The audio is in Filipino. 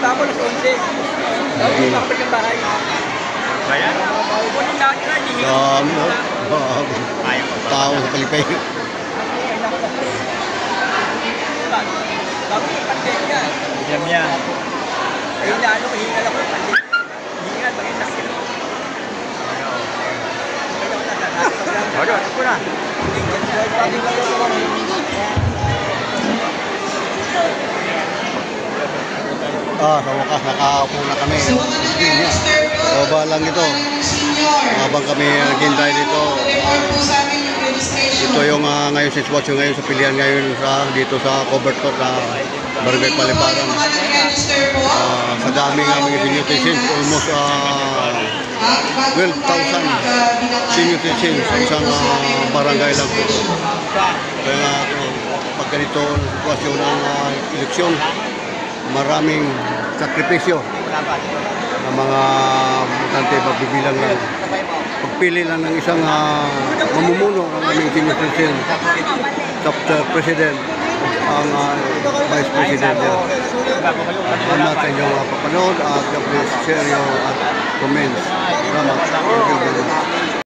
pa ako, alas 11. Hindi makapit ng bahay. Bayan? Kunin lahat yun, hindi Tao sa Palipay. Bago yung pandemya. Jam yan. Ay, naano, hingal ako ng pandemya. Hingal, bagay na sila. Ano po na? Sa wakas, nakaupo na kami. Baba lang ito. Habang kami naghintay dito. Ito yung ngayon sitwasyon ngayon sa pilihan ngayon dito sa Covert Court na Barangay Paliparan. Sa dami ng mga senior citizens, almost 12,000 senior citizens sa isang barangay lang. Kaya nga pag ganito ang sitwasyon ng eleksyon, maraming sakripisyo ng mga botante, magbibilang lang. Pagpili lang ng isang mamumuno ng aming senior citizen, chapter president, ang vice president niya. Salamat sa inyong papanood at share your comments. Salamat.